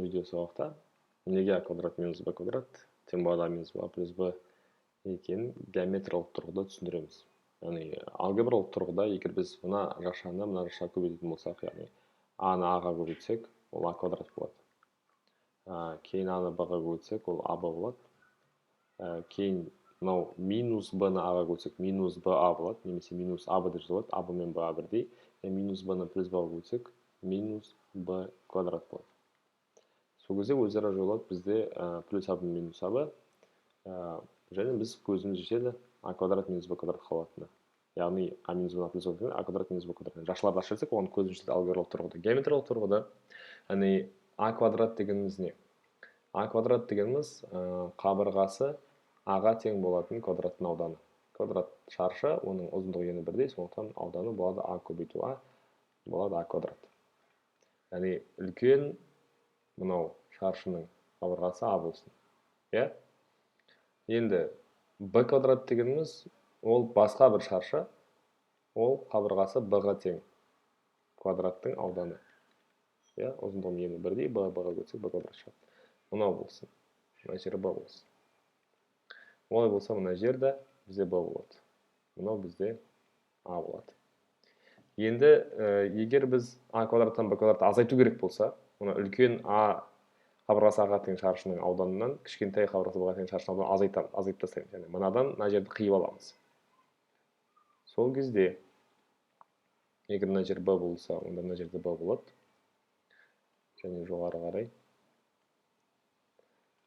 видео сабақта неге а квадрат минус б квадрат тең болады а минус б плюс б екенін геометриялық тұрғыда түсіндіреміз. Яғни алгебралық тұрғыда егер біз мына жақшаны мына жақшаға көбейтетін болсақ, яғни а-ны а-ға көбейтсек, ол а квадрат болады. Кейін а-ны б-ға көбейтсек, ол аб болады. Кейін мынау минус б-ны а-ға көбейтсек, минус ба болады, немесе минус аб деп жазылады. Аб мен ба бірдей. Минус б-ны плюс б-ға көбейтсек, минус б квадрат болады. Сол кезде өзара жойылады бізде плюс аб минус аб. Және біз көзіміз жетеді а квадрат минус б квадрат қалатыны. Яғни а минус б плюс б а квадрат минус б квадрат. Жақшыларды ашсақ, оған көзіміз жетеді алгебралық тұрғыда. Геометриялық тұрғыда яғни а квадрат дегеніміз не? А квадрат дегеніміз қабырғасы а-ға тең болатын квадраттың ауданы. Квадрат шаршы, оның ұзындығы ені бірдей, сондықтан ауданы болады а көбейту а, болады а квадрат. Яғни үлкен мынау шаршының қабырғасы а болсын. Енді б квадрат дегеніміз ол басқа бір шаршы, ол қабырғасы б-ға тең квадраттың ауданы. Ұзындығы ені бірдей, б-ға көтсек б квадрат шығады. Мынау болсын, мына жері б болсын. Олай болса, мына жерде бізде б болады. Мынау бізде а болады. Енді егер біз а квадраттан б квадрат азайту керек болса, мына үлкен а қабырғасы а-ға тең шаршының ауданынан кішкентай қабырғасы б-ға тең шаршының ауданын азайтып тастаймыз. Яғни мынадан мына жерді қиып аламыз. Сол кезде егер мына жер б болса, онда мына жерде б болады. Және жоғары қарай.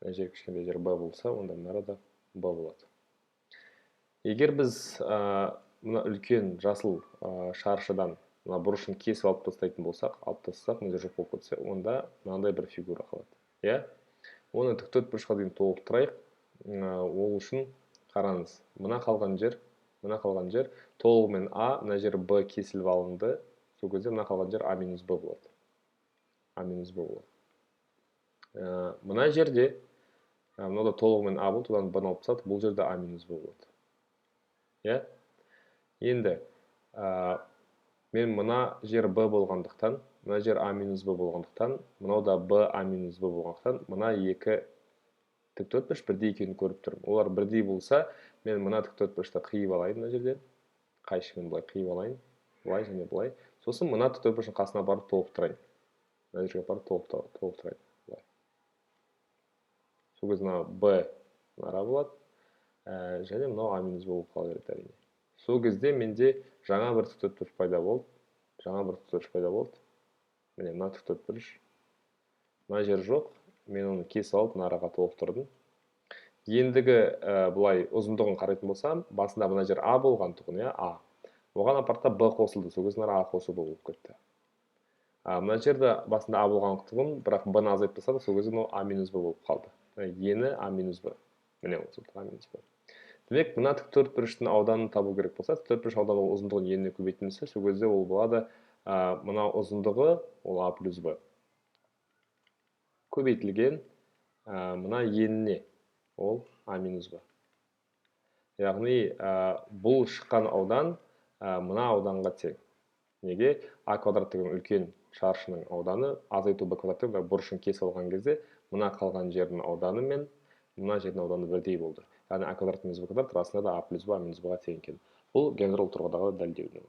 Мына жер кішкентай жер б болса, онда мына да б болады. Егер біз мына үлкен жасыл шаршыдан мына бұрышын кесіп алып тастайтын болсақ, мына жер жоқ болып кетсе, онда мынандай бір фигура қалады. Оны тіктөртбұрышқа дейін толықтырайық. Ол үшін қараңыз, мына қалған жер толығымен а, мына жер б кесіліп алынды. Сол кезде мына қалған жер а минус б болады. А минус б болады. Мына жерде мынада толығымен а болды, одан б-ны алып тастады, бұл жерде а минус б болады. Енді мен мына жер б болғандықтан, мына жер а минус б болғандықтан, мынау да б а минус б болғандықтан, мына екі тіктөртбұрыш бірдей екенін көріп тұрмын. Олар бірдей болса, мен мына тіктөртбұрышты қиып алайын мына жерден. Қайшымен былай қиып алайын. Былай және былай. Сосын мына тіктөртбұрыштың қасына барып толықтырайын. Мына жерге барып толықтырайын. Сол кезде мына б мына болады. Және мынау а минус б болып қала береді әрине. Сол кезде менде жаңа бір тіктөртбұрыш пайда болды. Міне мына тіктөртбұрыш. Мына жер жоқ. Мен оны кесіп алып мына араға толықтырдым. Ендігі бұлай ұзындығын қарайтын болсам, басында мына жер а болған тұғын, а. Оған апарта б қосылды. Сол кезде а қосу болып кетті. Мына жерде басында а болған тұғын, бірақ б-ны азайтып тастады, сол кезде а минус б болып қалды. Ені а минус б. Міне осы а минус б. Демек, мына тіктөртбұрыштың ауданын табу керек болса, тіктөртбұрыш ауданы ұзындығын еніне көбейтілсе, сол кезде ол болады мына ұзындығы ол а плюс б. Көбейтілген мына еніне ол а минус б. Яғни бұл шыққан аудан мына ауданға тең. Неге? А квадрат деген үлкен шаршының ауданы азайту б квадрат деген бұрышын кесіп алған кезде мына қалған жердің ауданы мен мына жердің ауданы бірдей болды. Яғни а квадрат минус б квадрат расында да а плюс б а минус б-ға тең екен. Бұл геометриялық тұрғыдағы дәлелдеу.